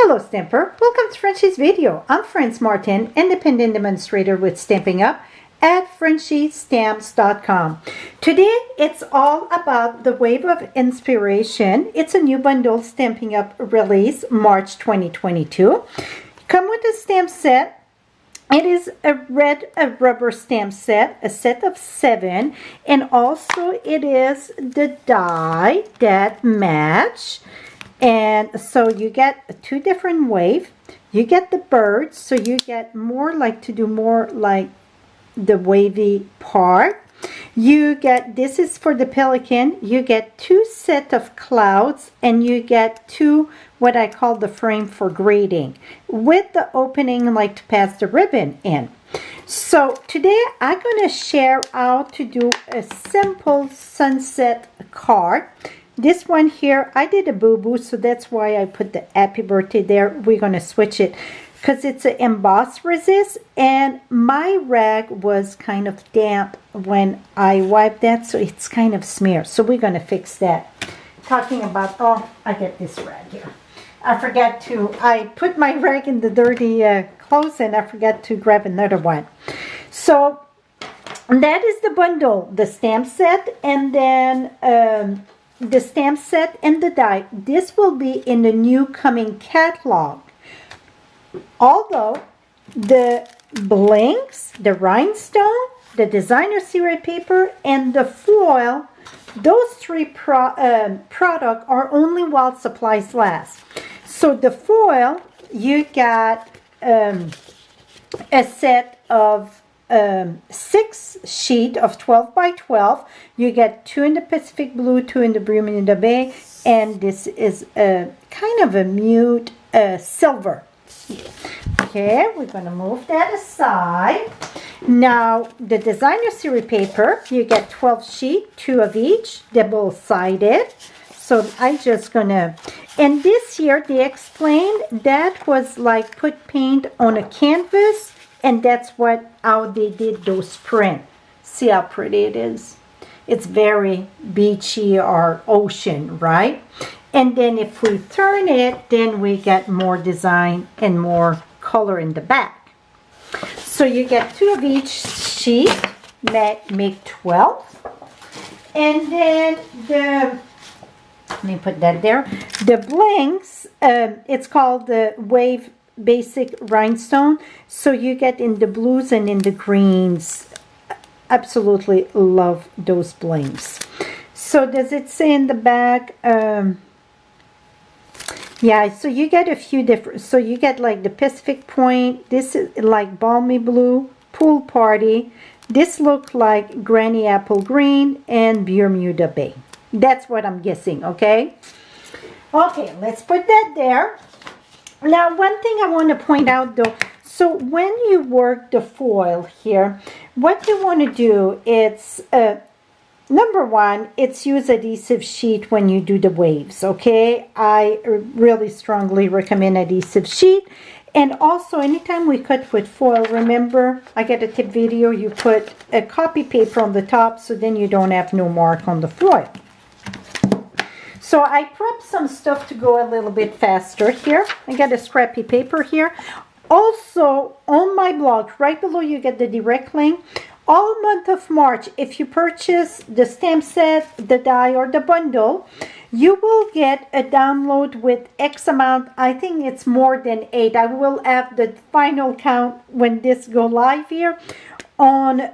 Hello Stamper, welcome to Frenchie's video. I'm Franz Martin, independent demonstrator with Stampin' Up at frenchiestamps.com. Today it's all about the Wave of Inspiration. It's a new bundle Stampin' Up release March 2022. Come with a stamp set. It is a rubber stamp set, a set of 7, and also it is the die that match. And so you get 2 different waves. You get the birds, so you get more like to do more like the wavy part. You get, this is for the pelican, you get 2 set of clouds, and you get 2 what I call the frame for grading with the opening like to pass the ribbon in. So today I'm going to share how to do a simple sunset card. This one here, I did a boo-boo, so that's why I put the happy birthday there. We're going to switch it because it's an embossed resist, and my rag was kind of damp when I wiped that, so it's kind of smeared. So we're going to fix that. Talking about, oh, I get this rag here. I put my rag in the dirty clothes, and I forgot to grab another one. So that is the bundle, the stamp set, and then the stamp set and the die. This will be in the new coming catalog. Although the blanks, the rhinestone, the designer series paper, and the foil, those 3 products are only while supplies last. So the foil, you got a set of 6 sheet of 12 by 12. You get 2 in the Pacific Blue, 2 in the Bermuda Bay, and this is a kind of a mute silver. Okay, we're going to move that aside. Now, the designer series paper, you get 12 sheet, 2 of each, double-sided. So I'm just going to, and this year they explained that was like put paint on a canvas, and that's how they did those print. See how pretty it is? It's very beachy or ocean, right? And then if we turn it, then we get more design and more color in the back. So you get 2 of each sheet, make 12. And then let me put that there. The blanks, it's called the Wave Basic Rhinestone. So you get in the blues and in the greens. Absolutely love those blanks. So does it say in the back? Yeah, so you get a few different, so you get like the Pacific Point, this is like Balmy Blue, Pool Party, this look like Granny Apple Green, and Bermuda Bay. That's what I'm guessing, okay? Okay, let's put that there. Now, one thing I want to point out though, so when you work the foil here, what you want to do is, number 1, it's use adhesive sheet when you do the waves, okay? I really strongly recommend adhesive sheet. And also, anytime we cut with foil, remember, I get a tip video, you put a copy paper on the top, so then you don't have no mark on the foil. So I prepped some stuff to go a little bit faster here. I got a scrappy paper here. Also, on my blog, right below you get the direct link. All month of March, if you purchase the stamp set, the die, or the bundle, you will get a download with X amount. I think it's more than 8. I will have the final count when this go live here on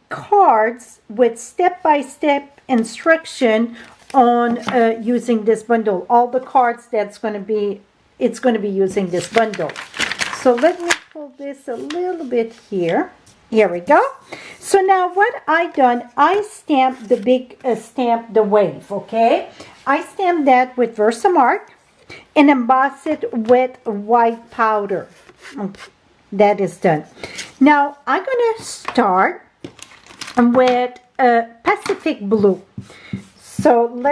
cards with step-by-step instruction on using this bundle. All the cards it's going to be using this bundle. So let me pull this a little bit here. Here we go. So now what I done, I stamped the big stamp, the wave, okay? I stamped that with Versamark and embossed it with white powder. That is done. Now I'm going to start with Pacific Blue. So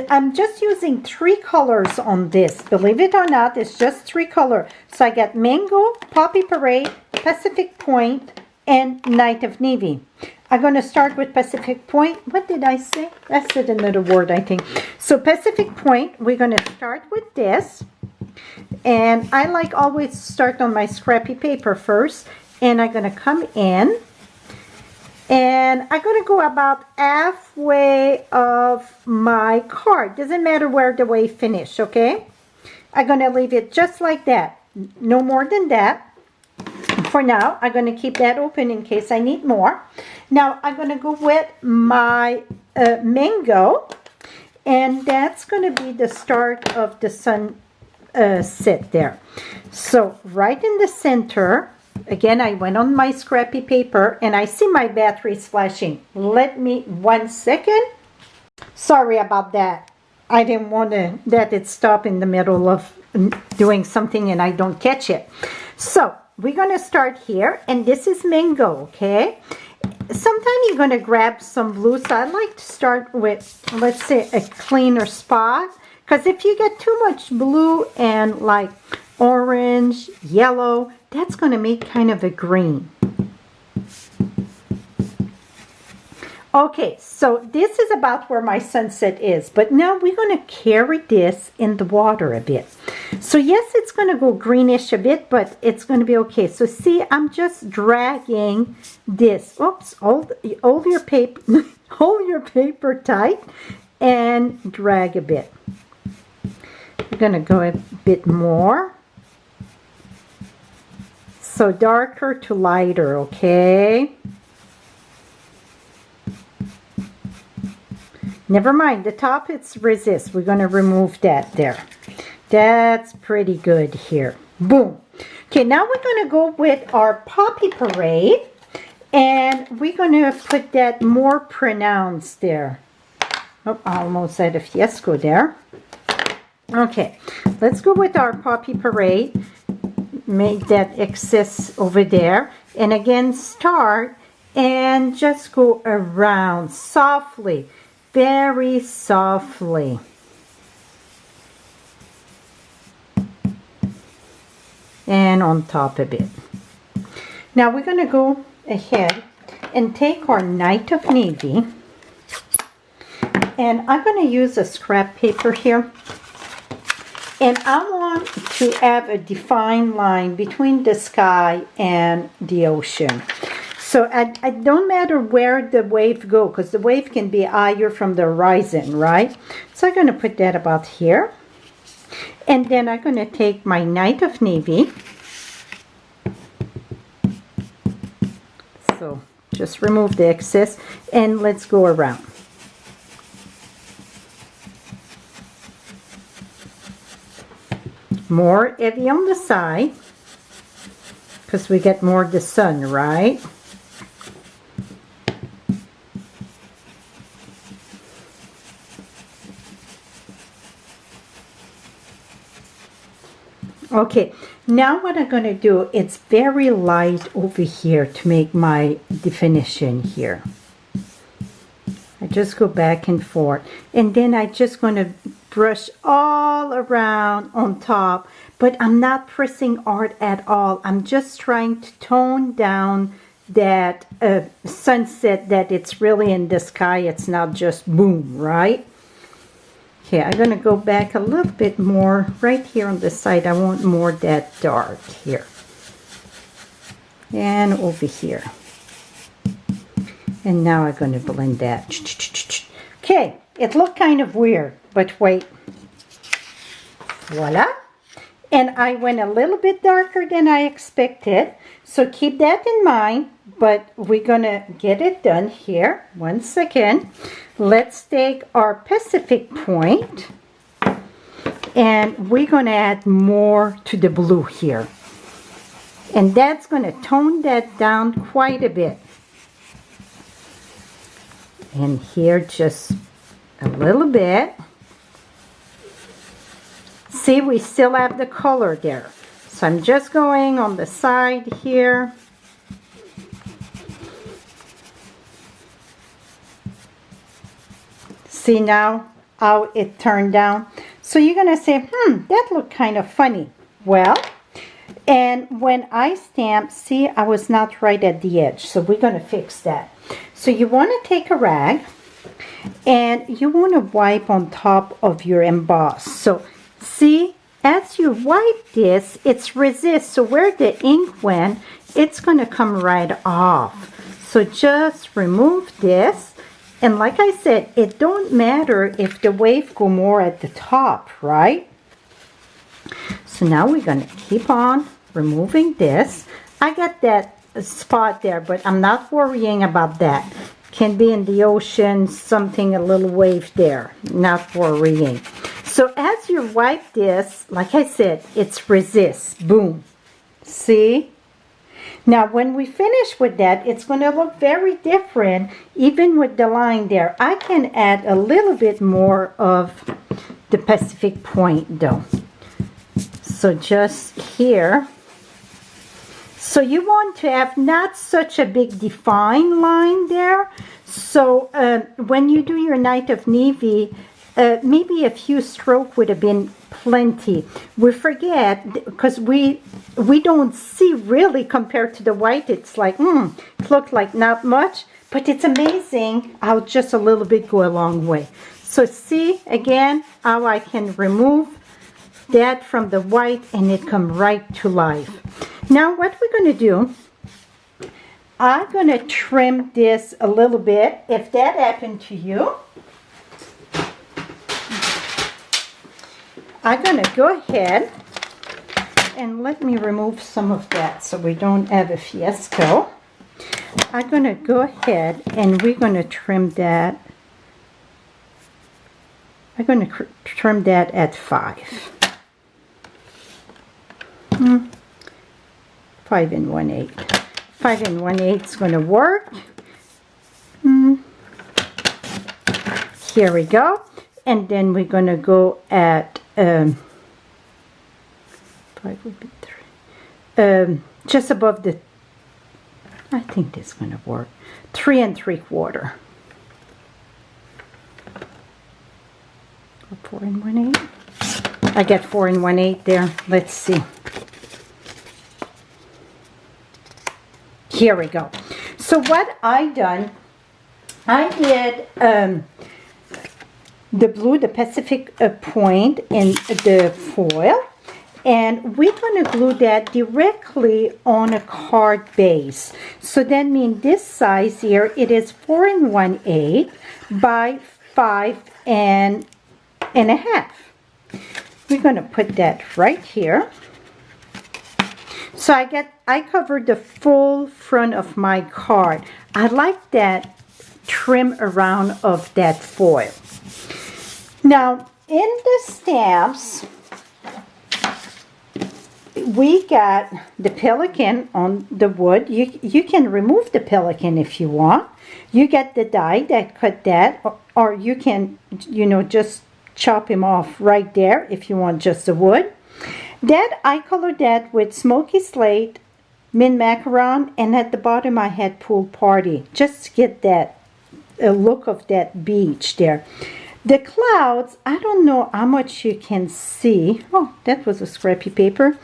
I'm just using 3 colors on this. Believe it or not, it's just 3 colors. So I got Mango, Poppy Parade, Pacific Point, and Night of Navy. I'm going to start with Pacific Point. What did I say? I said another word, I think. So Pacific Point, we're going to start with this. And I like always to start on my scrappy paper first. And I'm going to come in. And I'm going to go about halfway of my card. Doesn't matter where the way finish, okay? I'm going to leave it just like that. No more than that. For now, I'm going to keep that open in case I need more. Now, I'm going to go with my mango. And that's going to be the start of the sunset there. So, right in the center... Again, I went on my scrappy paper and I see my batteries flashing. Let me 1 second. Sorry about that. I didn't want to that it stop in the middle of doing something and I don't catch it. So we're going to start here, and this is mango, okay? Sometimes you're going to grab some blue. So I like to start with, let's say, a cleaner spot. Because if you get too much blue and like orange, yellow, that's going to make kind of a green. Okay, so this is about where my sunset is. But now we're going to carry this in the water a bit. So yes, it's going to go greenish a bit, but it's going to be okay. So see, I'm just dragging this. Oops, hold your paper, hold your paper tight and drag a bit. I'm going to go a bit more. So darker to lighter, okay? Never mind, the top it's resist. We're going to remove that there. That's pretty good here. Boom. Okay, now we're going to go with our Poppy Parade. And we're going to put that more pronounced there. Oh, I almost had a fiasco there. Okay, let's go with our Poppy Parade. Make that excess over there. And again, start and just go around softly. Very softly. And on top a bit. Now we're going to go ahead and take our Night of Navy. And I'm going to use a scrap paper here. And I want to have a defined line between the sky and the ocean. So I don't matter where the wave go, because the wave can be higher from the horizon, right? So I'm going to put that about here. And then I'm going to take my Night of Navy. So just remove the excess and let's go around. More heavy on the side because we get more of the sun, right? Okay, now what I'm going to do, it's very light over here to make my definition here. I just go back and forth, and then I just going to brush all around on top, but I'm not pressing hard at all. I'm just trying to tone down that sunset, that it's really in the sky. It's not just boom, right? Okay, I'm going to go back a little bit more right here on the side. I want more that dark here. And over here. And now I'm going to blend that. Okay, it looked kind of weird, but wait. Voila. And I went a little bit darker than I expected. So keep that in mind. But we're going to get it done here. 1 second. Let's take our Pacific point. And we're going to add more to the blue here. And that's going to tone that down quite a bit. And here just a little bit. See, we still have the color there. So I'm just going on the side here. See now how it turned down? So you're going to say, that looked kind of funny. Well, and when I stamp, see, I was not right at the edge. So we're going to fix that. So you want to take a rag and you want to wipe on top of your emboss. So see, as you wipe this, it's resist. So where the ink went, it's going to come right off. So just remove this. And like I said, it don't matter if the wave go more at the top, right? So now we're going to keep on removing this. I got that spot there, but I'm not worrying about that. Can be in the ocean, something, a little wave there. Not worrying. So as you wipe this, like I said, it's resist. Boom. See? Now when we finish with that, it's going to look very different, even with the line there. I can add a little bit more of the Pacific Point though. So just here. So you want to have not such a big defined line there. So when you do your Night of Navy, maybe a few strokes would have been plenty. We forget because we don't see really compared to the white. It's like, it looked like not much, but it's amazing how just a little bit go a long way. So see again how I can remove that from the white and it come right to life. Now what we're going to do, I'm going to trim this a little bit. If that happened to you, I'm going to go ahead and let me remove some of that so we don't have a fiasco. I'm going to go ahead and we're going to trim that. I'm going to trim that at 5. 5 1/8. 5 1/8 is going to work. Here we go. And then we're going to go at 5 would be 3. Just above the, I think this is going to work. 3 3/4. 4 1/8. I got 4 1/8 there. Let's see. Here we go. So what I done, I did the blue, the Pacific Point in the foil, and we're going to glue that directly on a card base. So that means this size here, it is 4 1/8 by 5 1/2. We're going to put that right here. So I covered the full front of my card. I like that trim around of that foil. Now in the stamps, we got the pelican on the wood. You can remove the pelican if you want. You get the die that cut that, or you can, just chop him off right there if you want just the wood. That I colored that with smoky slate, mint macaron, and at the bottom I had pool party, just to get that look of that beach there. The clouds, I don't know how much you can see. Oh, that was a scrappy paper.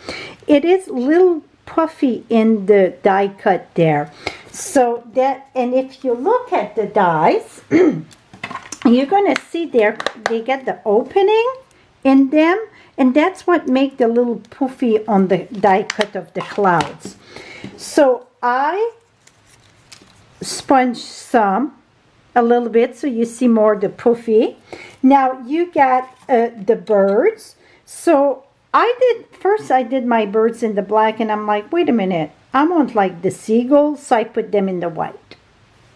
It is a little puffy in the die cut there. So that, and if you look at the dies, you're going to see there, they get the opening in them. And that's what make the little poofy on the die cut of the clouds. So I sponged a little bit so you see more the poofy. Now you got the birds. So first I did my birds in the black, and I'm like, wait a minute, I want like the seagulls, so I put them in the white.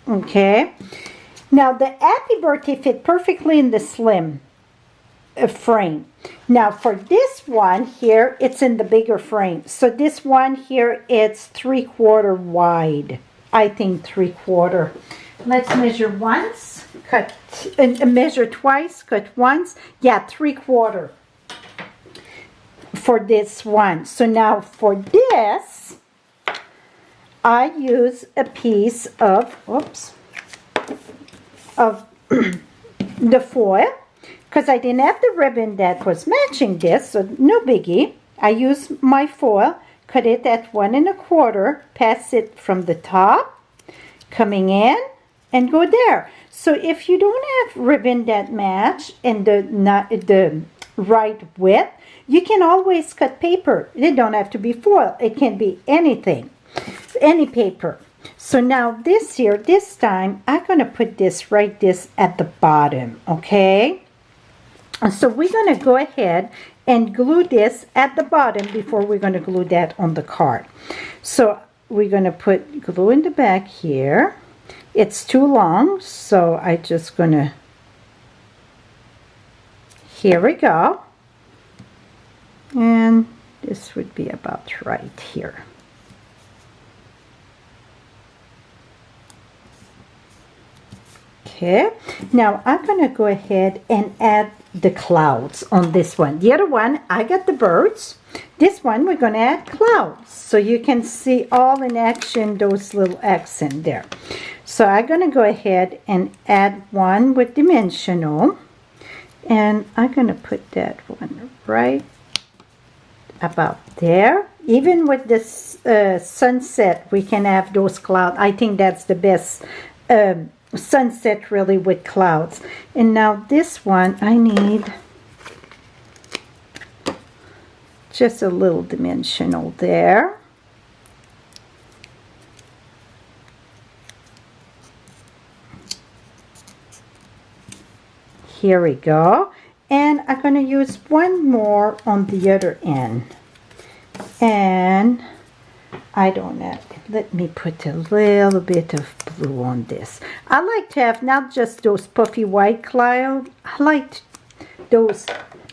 Okay. Now the happy birthday fit perfectly in the slim frame. Now for this one here, it's in the bigger frame. So this one here, it's 3/4 wide. I think 3/4. Let's measure once, cut, and measure twice, cut once. Yeah, 3/4 for this one. So now for this, I use a piece of, the foil. Because I didn't have the ribbon that was matching this, so no biggie. I use my foil, cut it at 1 1/4, pass it from the top, coming in, and go there. So if you don't have ribbon that match and the right width, you can always cut paper. It don't have to be foil. It can be anything, any paper. So now this here, this time, I'm going to put this right this at the bottom, okay? So we're going to go ahead and glue this at the bottom before we're going to glue that on the card. So we're going to put glue in the back here. It's too long, so I just going to, here we go. And this would be about right here. Okay, now I'm going to go ahead and add the clouds on this one. The other one, I got the birds. This one, we're going to add clouds. So you can see all in action, those little accents there. So I'm going to go ahead and add one with dimensional. And I'm going to put that one right about there. Even with this sunset, we can have those clouds. I think that's the best sunset really with clouds. And now this one, I need just a little dimensional there. Here we go. And I'm going to use one more on the other end. And I don't know. Let me put a little bit of blue on this. I like to have not just those puffy white clouds. I like those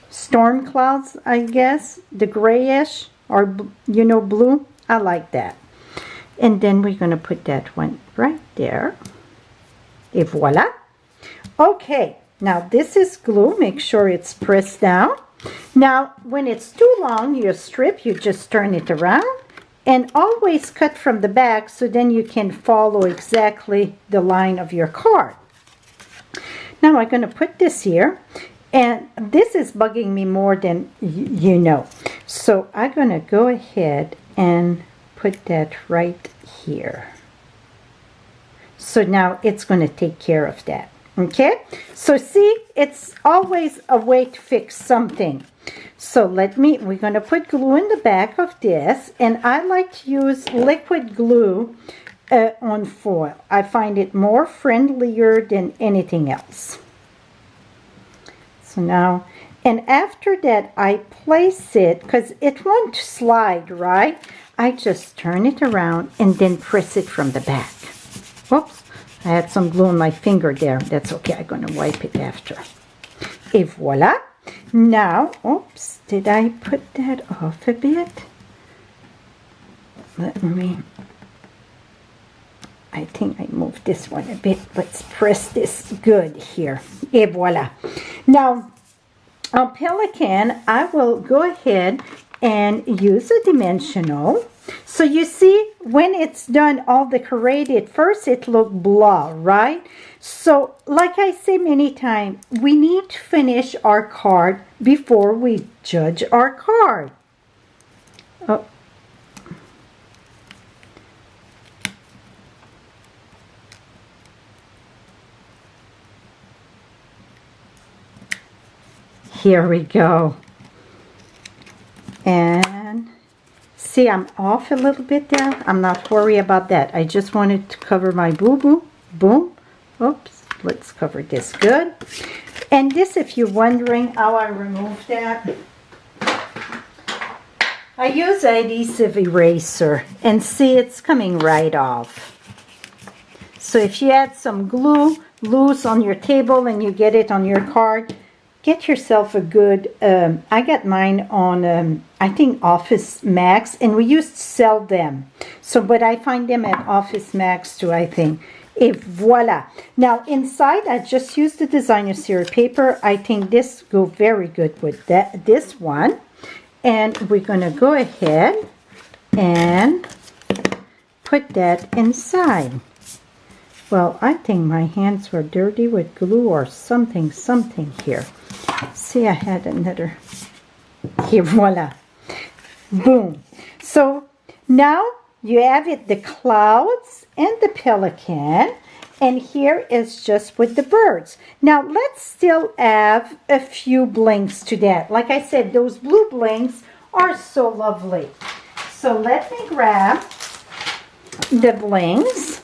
storm clouds, I guess. The grayish or, you know, blue. I like that. And then we're going to put that one right there. Et voila. Okay. Now this is glue. Make sure it's pressed down. Now when it's too long, your strip, you just turn it around. And always cut from the back so then you can follow exactly the line of your card. Now I'm going to put this here. And this is bugging me more than you know. So I'm going to go ahead and put that right here. So now it's going to take care of that. Okay? So see, it's always a way to fix something. So we're going to put glue in the back of this, and I like to use liquid glue on foil. I find it more friendlier than anything else. So now, and after that I place it, because it won't slide, right? I just turn it around and then press it from the back. Whoops, I had some glue on my finger there. That's okay, I'm going to wipe it after. Et voila. Now, oops, did I put that off a bit? I think I moved this one a bit. Let's press this good here. Et voila. Now, on Pelican, I will go ahead and use a dimensional. So you see, when it's done all decorated, first it looked blah, right? So, like I say many times, we need to finish our card before we judge our card. Oh. Here we go. And see, I'm off a little bit there. I'm not worried about that. I just wanted to cover my boo-boo. Boom. Oops. Let's cover this good. And this, if you're wondering how I remove that, I use an adhesive eraser. And see, it's coming right off. So if you add some glue loose on your table and you get it on your card, get yourself a good, I got mine on, I think, Office Max, and we used to sell them. So, but I find them at Office Max too, I think. Et voila. Now, inside, I just used the designer series paper. I think this go very good with this one. And we're going to go ahead and put that inside. Well, I think my hands were dirty with glue or something here. See, I had another. Here, voila. Boom. So now you have it, the clouds and the pelican. And here is just with the birds. Now let's still add a few blinks to that. Like I said, those blue blinks are so lovely. So let me grab the blinks.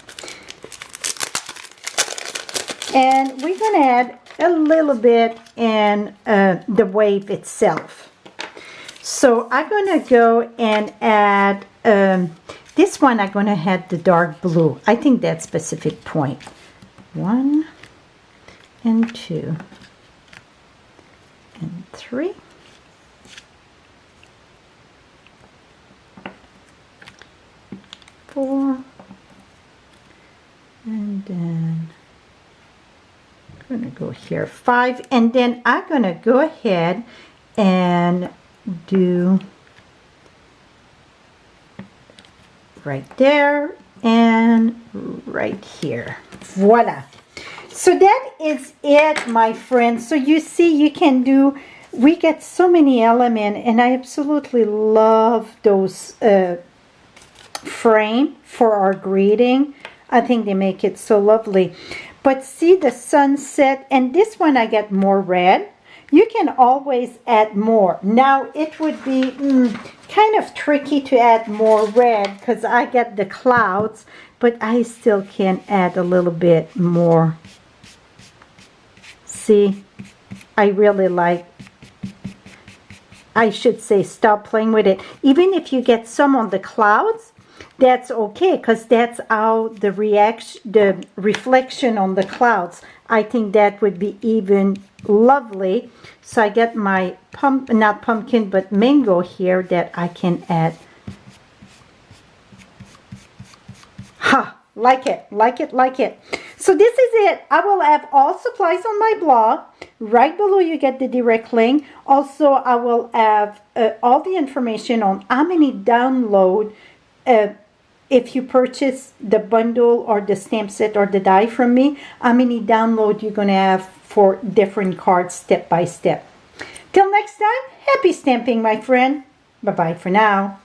And we're going to add a little bit in the wave itself. So I'm going to go and add, this one I'm going to add the dark blue. I think that's specific point. 1 and 2 and 3. 4. And then I'm going to go here 5. And then I'm going to go ahead and do right there and right here. Voila. So that is it, my friends. So you see, you can do, we get so many elements, and I absolutely love those frame for our greeting. I think they make it so lovely. But see the sunset, and this one I get more red. You can always add more. Now it would be kind of tricky to add more red because I get the clouds, but I still can add a little bit more. See, I really like, I should say stop playing with it. Even if you get some on the clouds, that's okay, because that's how the reflection on the clouds, I think that would be even lovely. So I get my not pumpkin, but mango here that I can add. Ha! Like it, like it, like it. So this is it. I will have all supplies on my blog. Right below you get the direct link. Also, I will have all the information on how many download if you purchase the bundle or the stamp set or the die from me, how many download you're going to have for different cards step by step. Till next time, happy stamping, my friend. Bye-bye for now.